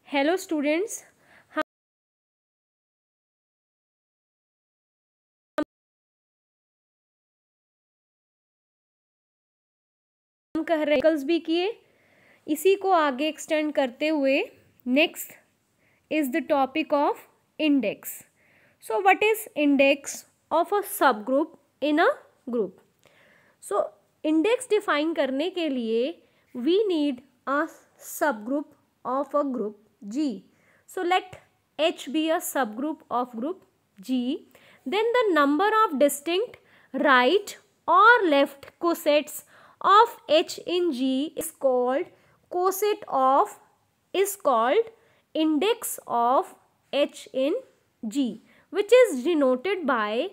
Hello students, हम कह रहे हैं भी किए, इसी को आगे एक्सटेंड करते हुए next is the topic of index. So what is index of a sub group in a group? So index define करने के लिए we need a sub group of a group G. So let H be a subgroup of group G. Then the number of distinct right or left cosets of H in G is called index of H in G, which is denoted by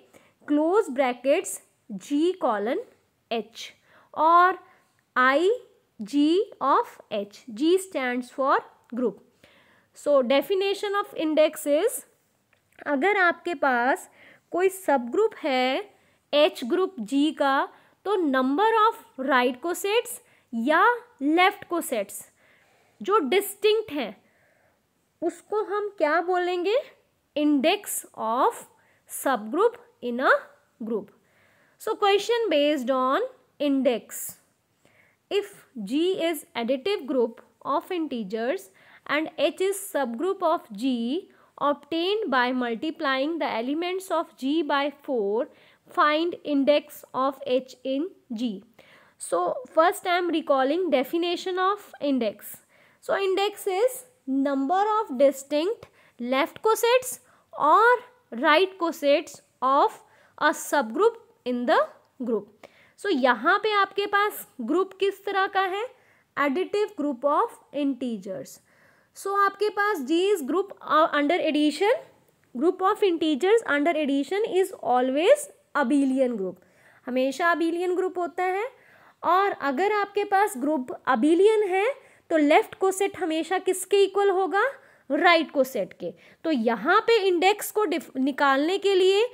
close brackets G colon H or IG of H. G stands for group. So definition of index is, अगर आपके पास कोई सब group है H group G का, तो number of right cosets या left cosets जो distinct हैं उसको हम क्या बोलेंगे? इंडेक्स ऑफ सब group in a group. So question based on index. If G is additive group of integers and H is subgroup of G obtained by multiplying the elements of G by 4, find index of H in G. So first I am recalling definition of index. So index is number of distinct left cosets or right cosets of a subgroup in the group. So यहाँ पे आपके पास group किस तरह का है? Additive group of integers. So आपके पास G is group under addition, group of integers under addition is always abelian group, हमेशा अबीलियन ग्रुप होता है. और अगर आपके पास ग्रुप अबीलियन है तो लेफ्ट कोसेट हमेशा किसके इक्वल होगा? राइट कोसेट के. तो यहाँ पे इंडेक्स को निकालने के लिए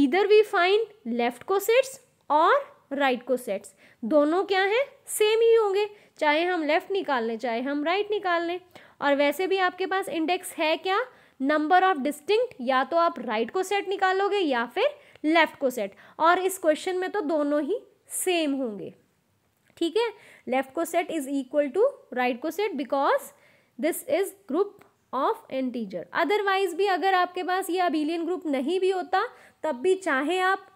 either we find left cosets और राइट कोसेट्स, दोनों क्या है? सेम ही होंगे, चाहे हम लेफ्ट निकाल लें चाहे हम राइट निकाल लें. और वैसे भी आपके पास इंडेक्स है क्या? नंबर ऑफ डिस्टिंक्ट, या तो आप राइट को सेट निकालोगे या फिर लेफ्ट को सेट, और इस क्वेश्चन में तो दोनों ही सेम होंगे. ठीक है, left coset is equal to right coset because this is group of integer. Otherwise भी अगर आपके पास ये अबीलियन ग्रुप नहीं भी होता तब भी चाहे आप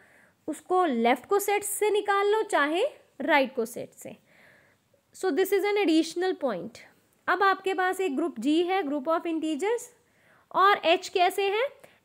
उसको लेफ्ट को सेट से निकाल लो चाहे राइट को सेट से. So this is an additional point. अब आपके पास एक ग्रुप G है, ग्रुप ऑफ इंटीजर्स, और H कैसे है?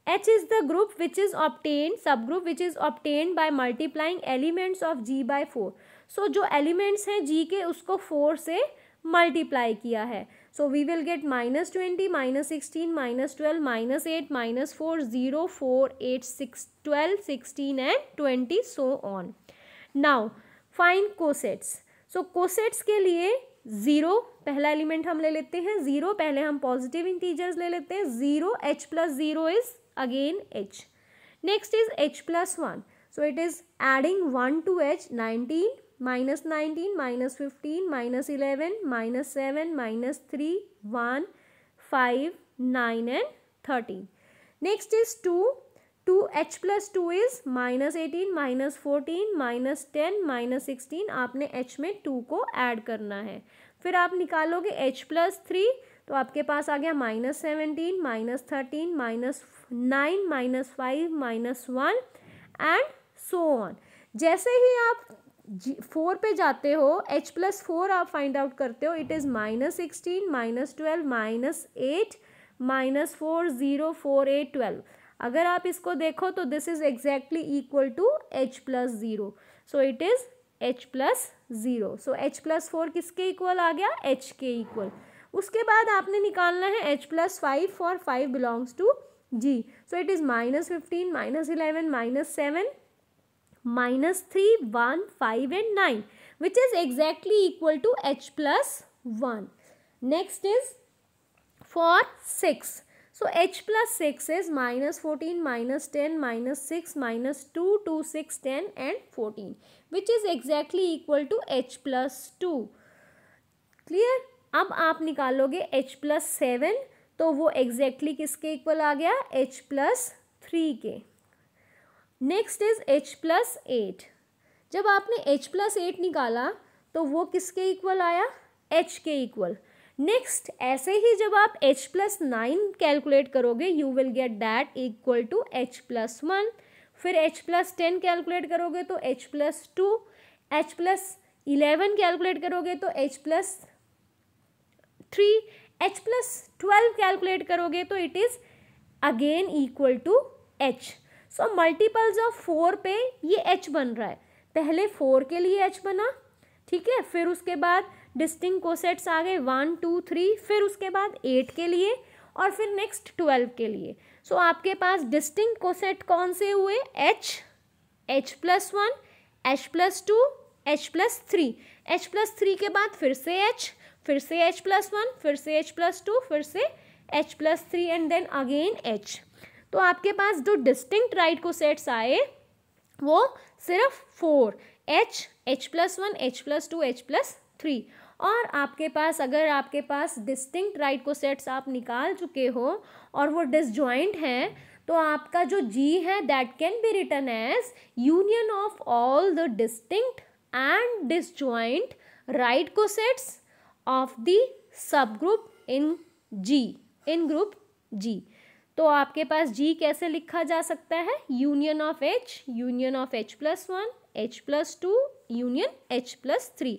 H is the group which is obtain, sub group which is obtain by multiplying elements of G by 4. So जो elements हैं G के उसको 4 से मल्टीप्लाई किया है. So we will get -20, -16, -12, -8, -4, 0, 4, 8, 6, 12, 16 and 20 so on. Now find cosets. So cosets के लिए 0 पहला एलिमेंट हम ले लेते हैं. 0 पहले हम पॉजिटिव इंटीजर्स ले लेते हैं. 0 H plus 0 is again H. Next is H plus 1. So it is adding 1 to H. 19, -19, -15, -11, -7, -3, 1, 5, 9 and 13. Next is 2. H plus 2 is -18, -14, -10, -16. आपने H में 2 को ऐड करना है. फिर आप निकालोगे H plus 3, तो आपके पास आ गया -17, -13, -9, -5, -1 एंड सो ऑन. जैसे ही आप 4 पे जाते हो, H plus 4 आप फाइंड आउट करते हो, इट इज़ -16, -12, -8, -4, 0, 4, 8, 12. अगर आप इसको देखो तो this is exactly equal to H plus 0. So it is H plus 0. So H plus 4 किसके इक्वल आ गया? H के इक्वल. उसके बाद आपने निकालना है H plus 5 for 5 belongs to G. So it is -15, -11, -7, -3, 1, 5 and 9 which is exactly equal to H plus 1. Next is for 6. So H plus 6 is -14, -10, -6, -2, 2, 6, 10 and 14 which is exactly equal to H plus 2. Clear? अब आप निकालोगे H plus 7, तो वो exactly किसके equal आ गया, H+3 के। Next is H+8। जब आपने H+8 निकाला तो वो किसके इक्वल आया, H के इक्वल। नेक्स्ट ऐसे ही जब आप H+9 कैलकुलेट करोगे you will get that equal to H+1। फिर H+10 कैलकुलेट करोगे तो H+2, H+11 कैलकुलेट करोगे तो H+3, H+12 कैलकुलेट करोगे तो it is again equal to H। So multiples of 4 पे ये H बन रहा है। पहले 4 के लिए H बना, ठीक है, फिर उसके बाद डिस्टिंक्ट कोसेट्स आ गए 1 2 3, फिर उसके बाद 8 के लिए और फिर नेक्स्ट 12 के लिए। सो आपके पास डिस्टिंक्ट कोसेट कौन से हुए, H, H+1, H+2, H+3। H+3 के बाद फिर से H, फिर से H+1, फिर से H+2, फिर से H+3 and then again H। तो आपके पास जो डिस्टिंक्ट राइट कोसेट्स आए वो सिर्फ 4, H, H+1, H+2, H+3। और आपके पास अगर आपके पास डिस्टिंक्ट राइट कोसेट्स आप निकाल चुके हो और वो डिसजॉइंट हैं तो आपका जो G है that can be written as union of all the distinct and disjoint right cosets of the सब group in G, in group G। तो आपके पास G कैसे लिखा जा सकता है, union of H, union of H+1, H+2, union H+3।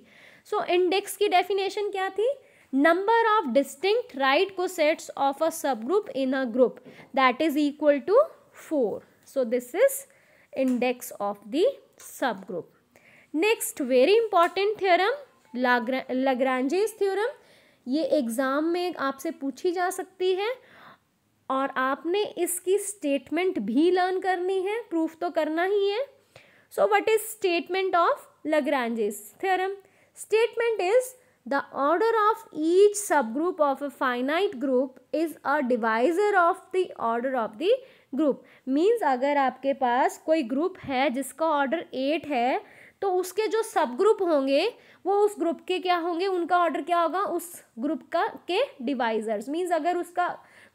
So index की डेफिनेशन क्या थी, number of distinct right cosets of a sub group in a group that is equal to 4। So this is index of the सब group. Next very important theorem, Lagrange's theorem. ये exam में आपसे पूछी जा सकती है और आपने इसकी स्टेटमेंट भी लर्न करनी है, प्रूफ तो करना ही है। So what is statement of Lagrange's theorem? Statement is the order of each subgroup of a finite group is a divisor of the order of the group। Means अगर आपके पास कोई ग्रुप है जिसका ऑर्डर 8 है तो उसके जो सब ग्रुप होंगे वो उस ग्रुप के क्या होंगे, उनका ऑर्डर क्या होगा, उस ग्रुप का के डिवाइजर्स। मीन्स अगर उसका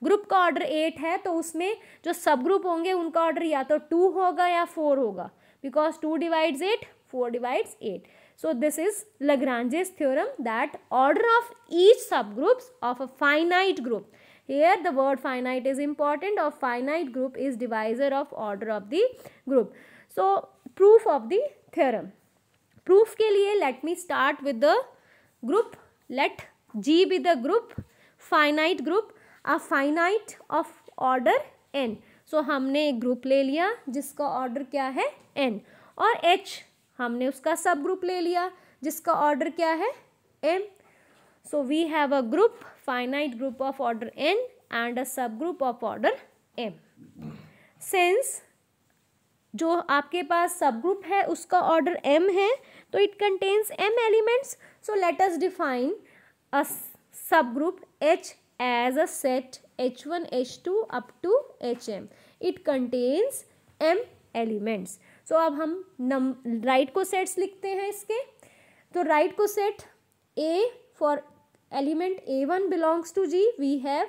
ग्रुप का ऑर्डर 8 है तो उसमें जो सब ग्रुप होंगे उनका ऑर्डर या तो 2 होगा या 4 होगा, because 2 divides 8, 4 divides 8। So this is Lagrange's theorem that order of each subgroups of a finite group. Here the word finite is important. Of finite group is divisor of order of the group. So proof of the theorem. Proof के लिए let me start with the group. Let G be the group, finite group, a finite of order n. So हमने एक group ले लिया जिसका order क्या है n, और H हमने उसका सब ग्रुप ले लिया जिसका ऑर्डर क्या है m। So we have a group, finite group of order n and a sub group of order m। Since जो आपके पास सब ग्रुप है उसका ऑर्डर m है तो it contains m elements. So let us define a sub group H as a set H1 H2 up to Hm। It contains m elements. सो अब हम राइट को सेट्स लिखते हैं इसके। तो right coset A for element A1 belongs to G, we have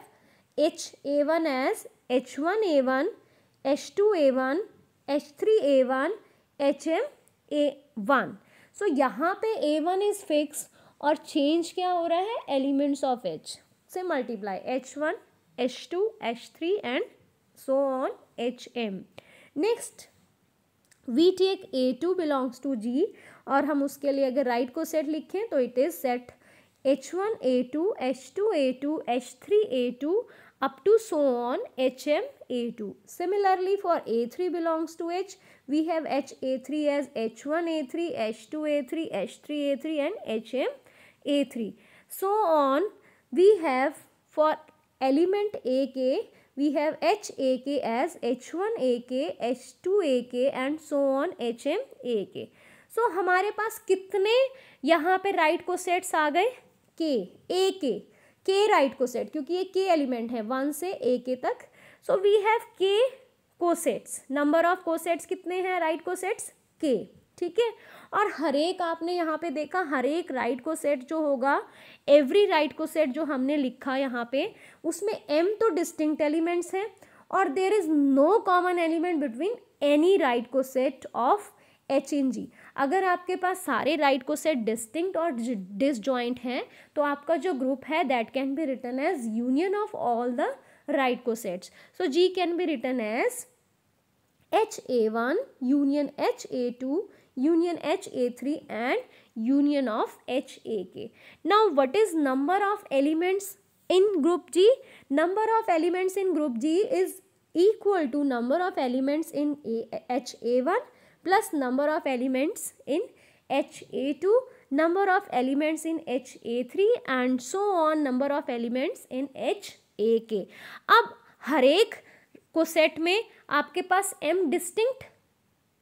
HA1 as H1A1, H2A1, H3A1, HMA1। So यहाँ पे A1 इज फिक्स और चेंज क्या हो रहा है, एलिमेंट्स ऑफ H से multiply H1, H2, H3 and so on HM। Next we take A2 belongs to G और हम उसके लिए अगर राइट को सेट लिखें तो it is set H1A2, H2A2, H3A2 up to so on HMA2। Similarly for A3 belongs to H, we have HA3 as H1A3, H2A3, H3A3 and HMA3। So on we have for element AK we have HAK as H1AK, H2AK and so on HMAK। So हमारे पास कितने यहाँ पे right को sets आ गए, K right को set, क्योंकि ये K element है 1 से AK तक। सो वी हैव K को सेट्स। नंबर ऑफ को सेट्स कितने हैं राइट को सेट्स, K। ठीक है। और हर एक आपने यहाँ पे देखा, हर एक राइट को सेट जो होगा, एवरी राइट को सेट जो हमने लिखा यहाँ पे, उसमें m तो डिस्टिंक्ट एलिमेंट्स हैं और there is no common element between any right coset of H in G। अगर आपके पास सारे राइट को सेट डिस्टिंक्ट और डिसजॉइंट हैं तो आपका जो ग्रुप है that can be written as union of all the right cosets. So G can be written as HA1 union HA2 union HA3 and union of HAK. Now what is number of elements in group G? Number of elements in group G is equal to number of elements in HA1 plus number of elements in HA2, number of elements in HA3 and so on number of elements in HAK. अब हर एक को set में आपके पास m distinct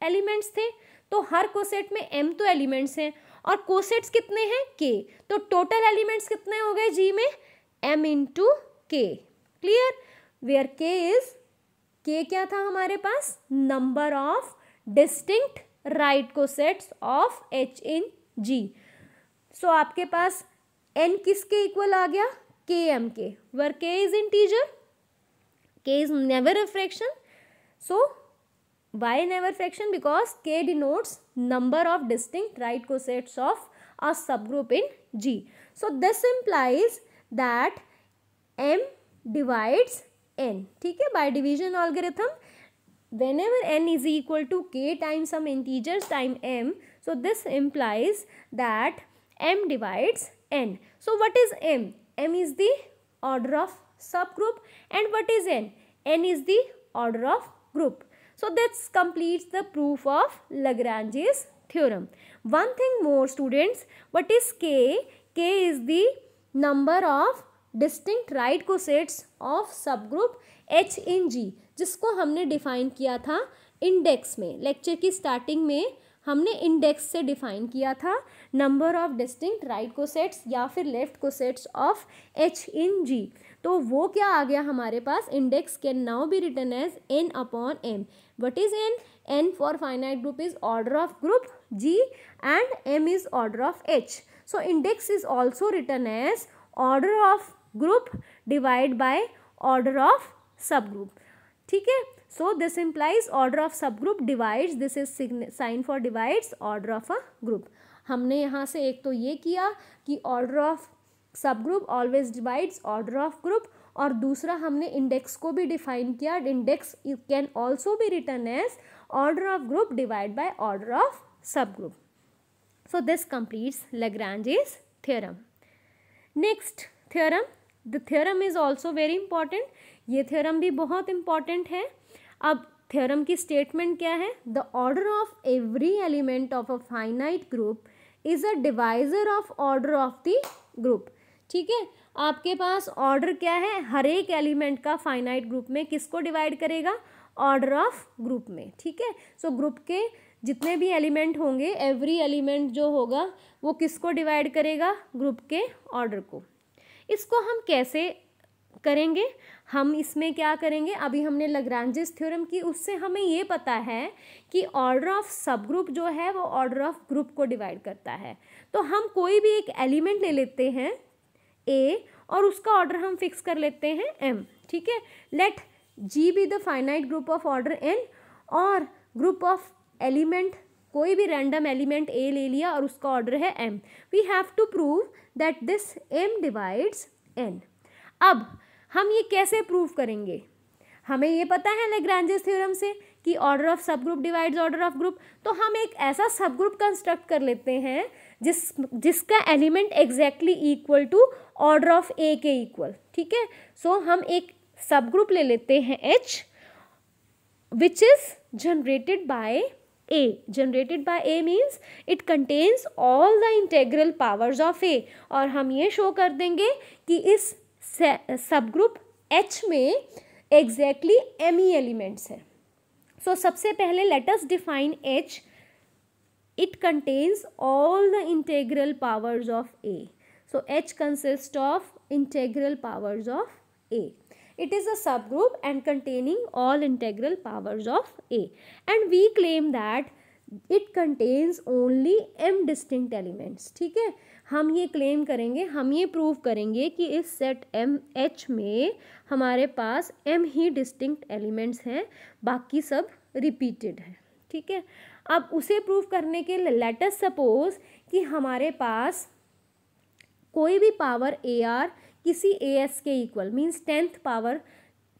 elements थे, तो हर coset में m तो elements हैं और कोसेट्स कितने हैं k, तो टोटल एलिमेंट्स कितने हो गए G में m into k। Clear? Where k क्या था हमारे पास, number of distinct right cosets of H in G। So आपके पास n किसके इक्वल आ गया, km के, where k is integer, k is never a fraction. So why never fraction? Because k denotes number of distinct right cosets of a subgroup in G. So this implies that m divides n. ठीक है, by division algorithm, whenever n is equal to k times some integers time m, so this implies that m divides n. So what is m? M is the order of subgroup and what is n? N is the order of group. So this completes the proof of Lagrange's theorem. One thing more students, what is k? K is the number of distinct right cosets of subgroup H in G, जिसको हमने define किया था index में, lecture की starting में हमने index से define किया था number of distinct right cosets या फिर left cosets of H in G। तो वो क्या आ गया हमारे पास, index can now be written as n upon m। What is n? n for finite group is order of group G and m is order of H. So index is also written as order of group divided by order of subgroup. ठीक है, so this implies order of subgroup divides, this is sign for divides order of a group. हमने यहाँ से एक तो ये किया कि order of subgroup always divides order of group, और दूसरा हमने इंडेक्स को भी डिफाइन किया, index can also be written as order of group divided by order of subgroup. So this completes Lagrange's theorem. Next theorem, the theorem is also very important. ये theorem भी बहुत important है. अब theorem की statement क्या है? The order of every element of a finite group is a divisor of order of the group. ठीक है, आपके पास ऑर्डर क्या है, हर एक एलिमेंट का फाइनाइट ग्रुप में किसको डिवाइड करेगा, ऑर्डर ऑफ ग्रुप में। ठीक है, सो ग्रुप के जितने भी एलिमेंट होंगे, एवरी एलिमेंट जो होगा वो किसको डिवाइड करेगा, ग्रुप के ऑर्डर को। इसको हम कैसे करेंगे, हम इसमें क्या करेंगे, अभी हमने लग्रांजेस थ्योरम की, उससे हमें ये पता है कि ऑर्डर ऑफ सब ग्रुप जो है वो ऑर्डर ऑफ ग्रुप को डिवाइड करता है। तो हम कोई भी एक एलिमेंट ले लेते हैं A और उसका ऑर्डर हम फिक्स कर लेते हैं M। ठीक है, let G be the finite group of order N और ग्रुप ऑफ एलिमेंट कोई भी रैंडम एलिमेंट A ले लिया और उसका ऑर्डर है M। We have to prove that this M divides N। अब हम ये कैसे प्रूव करेंगे, हमें ये पता है लैग्रेंजेस थ्योरम से कि ऑर्डर ऑफ सब group divides order of group. तो हम एक ऐसा सब ग्रुप कंस्ट्रक्ट कर लेते हैं जिसका element exactly equal to order of A के इक्वल। ठीक है, सो हम एक सब ग्रुप ले लेते हैं H which is generated by A। Generated by A means it contains all the integral powers of A, और हम ये शो कर देंगे कि इस सब ग्रुप H में एग्जैक्टली M ही एलिमेंट्स है। सो सबसे पहले late us define H। It contains all the integral powers of A. So H consists of integral powers of A. It is a subgroup and containing all integral powers of A. And we claim that it contains only m distinct elements. ठीक है, हम ये claim करेंगे, हम ये prove करेंगे कि इस सेट m h में हमारे पास m ही डिस्टिंक्ट एलिमेंट्स हैं, बाकी सब रिपीटेड है। ठीक है, अब उसे प्रूव करने के लिए लेट अस सपोज कि हमारे पास कोई भी पावर AR किसी AS के equal means 10th power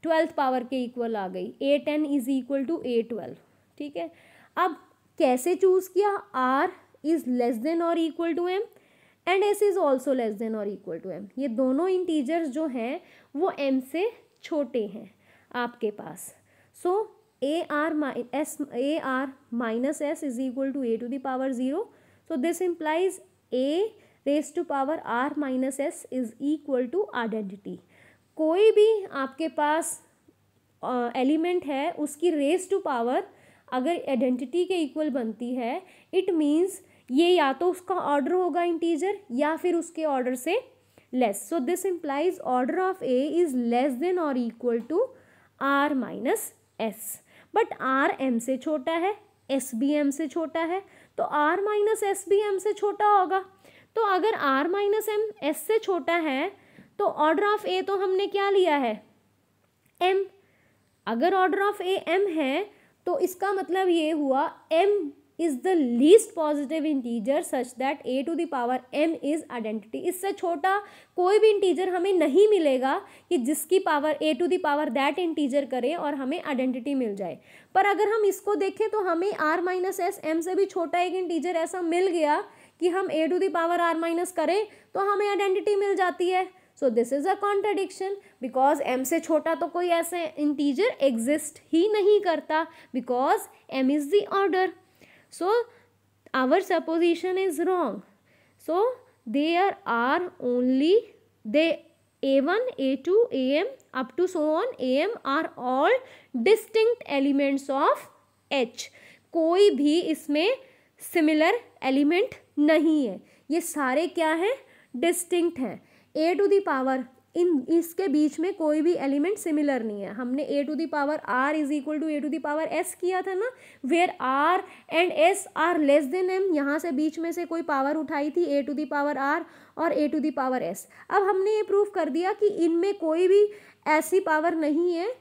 12th power के इक्वल आ गई, A10 is equal to A12। ठीक है, अब कैसे चूज किया, R इज लेस देन और equal to M and S is also less than और इक्वल टू M। ये दोनों इंटीजर्स जो हैं वो M से छोटे हैं आपके पास। So AR minus S is equal to A to the power 0। So this implies A raise to power R minus S is equal to identity. कोई भी आपके पास एलिमेंट है उसकी रेज टू पावर अगर आइडेंटिटी के इक्वल बनती है, इट मीन्स ये या तो उसका ऑर्डर होगा इंटीजर या फिर उसके ऑर्डर से less. So this implies order of A is less than और equal to R minus S। But R M से छोटा है, S भी M से छोटा है, तो R माइनस S भी M से छोटा होगा। तो अगर R माइनस M S से छोटा है तो ऑर्डर ऑफ A तो हमने क्या लिया है, M। अगर ऑर्डर ऑफ A M है तो इसका मतलब ये हुआ M is the least positive integer such that A to the power M is identity. इससे छोटा कोई भी इंटीजर हमें नहीं मिलेगा कि जिसकी power A to the power that integer करे और हमें आइडेंटिटी मिल जाए। पर अगर हम इसको देखें तो हमें R माइनस S M से भी छोटा एक इंटीजर ऐसा मिल गया कि हम A to the power R minus करें तो हमें आइडेंटिटी मिल जाती है। So this is a contradiction because M से छोटा तो कोई ऐसे इंटीजर एग्जिस्ट ही नहीं करता because M is the order. So our supposition is wrong. So there are only A1, A2, AM up to so on AM are all distinct elements of H। कोई भी इसमें similar element नहीं है, ये सारे क्या हैं, distinct हैं। A to the power इसके बीच में कोई भी एलिमेंट सिमिलर नहीं है। हमने A to the power R is equal to A to the power S किया था ना, where R and S are less than M। यहाँ से बीच में से कोई पावर उठाई थी A to the power R और A to the power S। अब हमने ये प्रूव कर दिया कि इनमें कोई भी ऐसी पावर नहीं है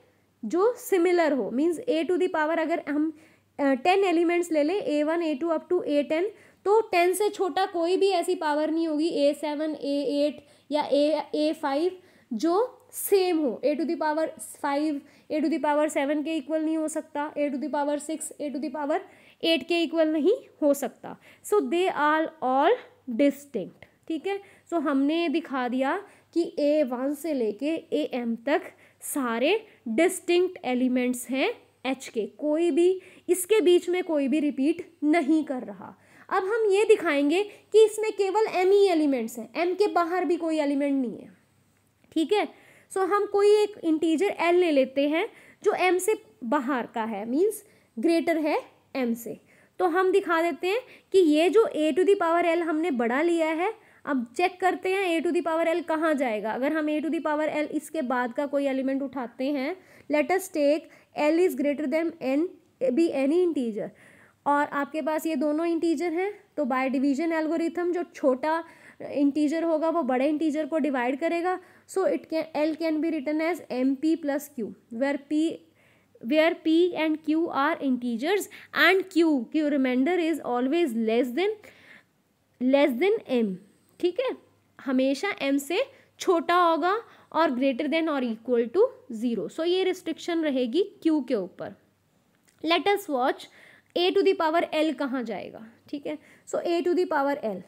जो सिमिलर हो। Means A to the power अगर हम 10 एलिमेंट्स ले लें A1 A2 up to A10 तो 10 से छोटा कोई भी ऐसी पावर नहीं होगी A7 A8 या A5 जो सेम हो। A to the power 5 A to the power 7 के इक्वल नहीं हो सकता, A to the power 6 A to the power 8 के इक्वल नहीं हो सकता। So they are all distinct. ठीक है, सो हमने ये दिखा दिया कि A1 से लेके AM तक सारे डिस्टिंक्ट एलिमेंट्स हैं H के, कोई भी इसके बीच में कोई भी रिपीट नहीं कर रहा। अब हम ये दिखाएंगे कि इसमें केवल M ही एलिमेंट्स हैं, M के बाहर भी कोई एलिमेंट नहीं है। ठीक है, सो हम कोई एक इंटीजर L ले लेते हैं जो M से बाहर का है, मीन्स ग्रेटर है M से। तो हम दिखा देते हैं कि ये जो A to the power L हमने बड़ा लिया है, अब चेक करते हैं A to the power L कहाँ जाएगा। अगर हम A to the power L इसके बाद का कोई एलिमेंट उठाते हैं, let us take L is greater than N be any integer, और आपके पास ये दोनों इंटीजर हैं, तो बाय डिवीजन एल्गोरिथम जो छोटा इंटीजर होगा वो बड़े इंटीजर को डिवाइड करेगा। So it can L can be written as MP plus Q where P and Q are integers and Q remainder is always less than M। ठीक है, हमेशा M से छोटा होगा और ग्रेटर देन और इक्वल टू 0। सो ये रिस्ट्रिक्शन रहेगी Q के ऊपर। Let us watch A to the power L कहाँ जाएगा। ठीक है, सो A to the power L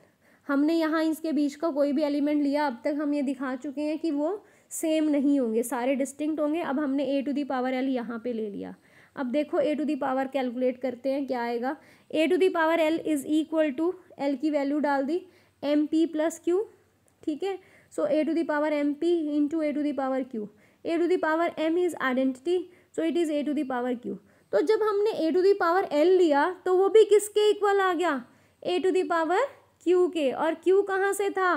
हमने यहाँ इसके बीच का कोई भी एलिमेंट लिया, अब तक हम ये दिखा चुके हैं कि वो सेम नहीं होंगे, सारे डिस्टिंक्ट होंगे। अब हमने A to the power L यहाँ पे ले लिया। अब देखो A to the power calculate करते हैं, क्या आएगा। A to the power L is equal to L की वैल्यू डाल दी MP प्लस Q। ठीक है, सो A to the power MP into A to the power Q। A to the power M is identity, so it is A to the power Q। तो जब हमने A to the power L लिया तो वो भी किसके equal आ गया, A to the power Q के। और Q कहाँ से था,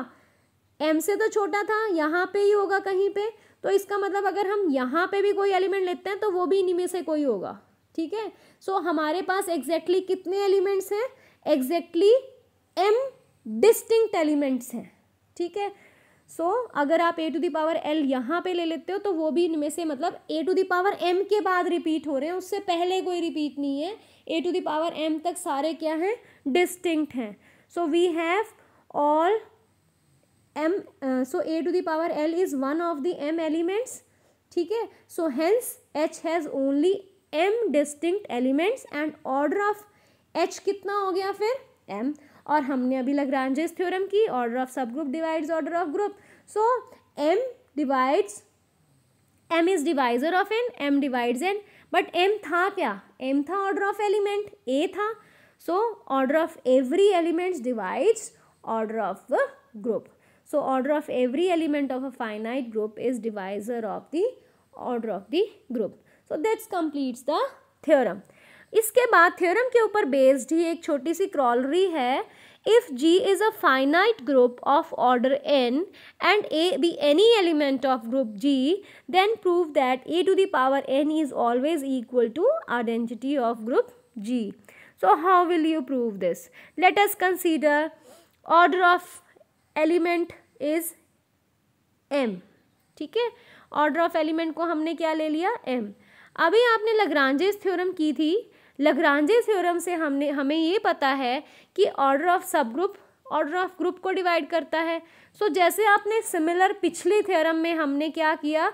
M से तो छोटा था, यहाँ पे ही होगा कहीं पे। तो इसका मतलब अगर हम यहाँ पे भी कोई एलिमेंट लेते हैं तो वो भी इन्हीं में से कोई होगा। ठीक है। सो हमारे पास एग्जैक्टली कितने एलिमेंट्स हैं? एग्जैक्टली m डिस्टिंक्ट एलिमेंट्स हैं, ठीक है। सो अगर आप a to the power l यहाँ पे ले लेते हो तो वो भी इनमें से मतलब a to the power m के बाद रिपीट हो रहे हैं, उससे पहले कोई रिपीट नहीं है। a to the power m तक सारे क्या हैं? डिस्टिंक्ट हैं। So we have all m, so a to the power l is one of the m elements, ठीक है। so hence h has only m distinct elements and order of h कितना हो गया फिर? m। और हमने अभी लैग्रांजेस थ्योरम की, ऑर्डर ऑफ सब group divides order of group. So m divides, m is divisor of n, m divides n, but m था क्या? m था ऑर्डर ऑफ एलिमेंट, a था। सो order of every elements divides order of the group. So order of every element of a finite group is divisor of the order of the group. So that completes the theorem. इसके बाद theorem के ऊपर based ही एक छोटी सी क्रॉलरी है। If G is a finite group of order n and A be any element of group G, then prove that A to the power n is always equal to identity of group G. So how will you prove this? Let us consider order of element is m, ठीक है। Order of element को हमने क्या ले लिया? m। अभी आपने Lagrange's theorem की थी। लैग्रांजेस थ्योरम से हमें ये पता है कि ऑर्डर ऑफ सब ग्रुप ऑर्डर ऑफ ग्रुप को डिवाइड करता है। सो जैसे आपने सिमिलर पिछली थ्योरम में हमने क्या किया?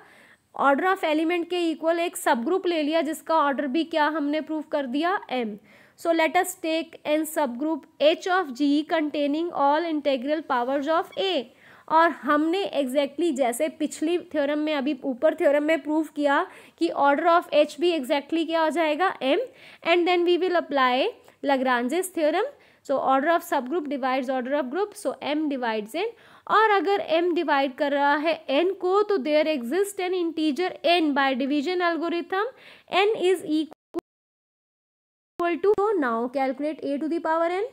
ऑर्डर ऑफ एलिमेंट के इक्वल एक सब ग्रुप ले लिया जिसका ऑर्डर भी क्या हमने प्रूव कर दिया? m। So let us take n subgroup h of g containing all integral powers of a। और हमने एग्जैक्टली जैसे पिछली थ्योरम में, अभी ऊपर थ्योरम में प्रूव किया कि ऑर्डर ऑफ h भी एग्जैक्टली क्या हो जाएगा? m। And then we will apply Lagrange's theorem. So order of सब group divides order of group, so m divides n। और अगर m डिवाइड कर रहा है n को तो there exist an integer n by division algorithm, n is equal to, so now calculate a to the power n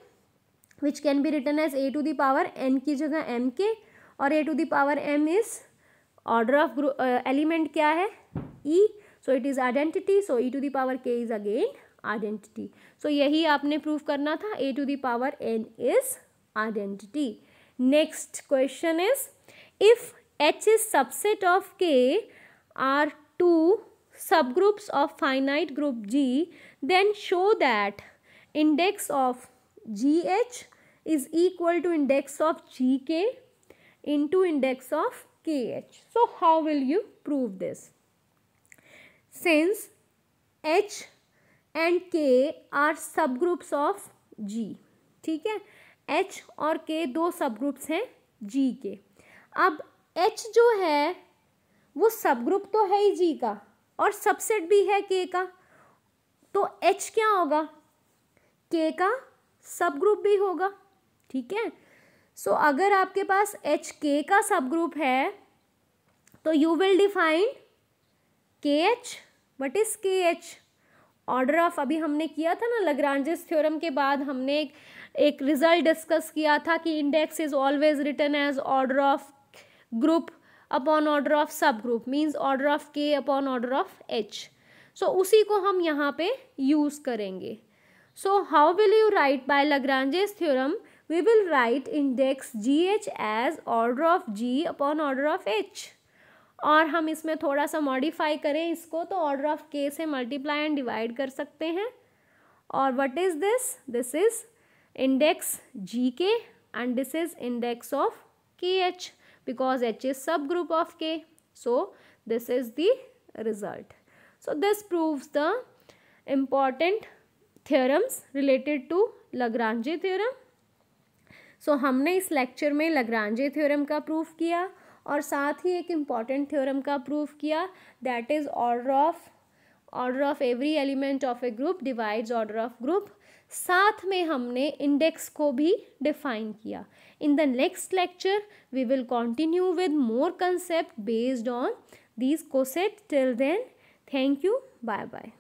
which can be written as a to the power n की जगह m के, और a to the power m is order of element क्या है? e, so it is identity, so e to the power k is again identity। so यही आपने prove करना था, a to the power n is identity। next question is, if h is subset of k are two subgroups of finite group G, then show that index of GH is equal to index of GK into index of KH. So how will you prove this? Since H and K are subgroups of G, ठीक है, H और K दो subgroups हैं G के। अब H जो है वो सबग्रुप तो है ही G का और सबसेट भी है K का, तो H क्या होगा? K का सब ग्रुप भी होगा, ठीक है। सो अगर आपके पास H K का सब ग्रुप है तो you will define KH। What is KH? Order of, अभी हमने किया था ना लैग्रांजेस थ्योरम के बाद हमने एक रिजल्ट डिस्कस किया था कि index is always written as order of group upon order of सब group, means order of K upon order of H। So उसी को हम यहाँ पे यूज करेंगे। So how will you write by Lagrange's theorem? We will write index GH as order of G upon order of H, और हम इसमें थोड़ा सा मॉडिफाई करें इसको तो ऑर्डर ऑफ K से मल्टीप्लाई एंड डिवाइड कर सकते हैं। और what is this? This is index GK and this is index of KH because H is subgroup of K. So this is the result. So this proves the important theorems related to Lagrange theorem. So हमने इस lecture में Lagrange theorem का proof किया और साथ ही एक important theorem का प्रूफ किया, that is order of every element of a group divides order of group. साथ में हमने इंडेक्स को भी डिफाइन किया। In the next lecture we will continue with more concept based on these coset. Till then, thank you, bye bye.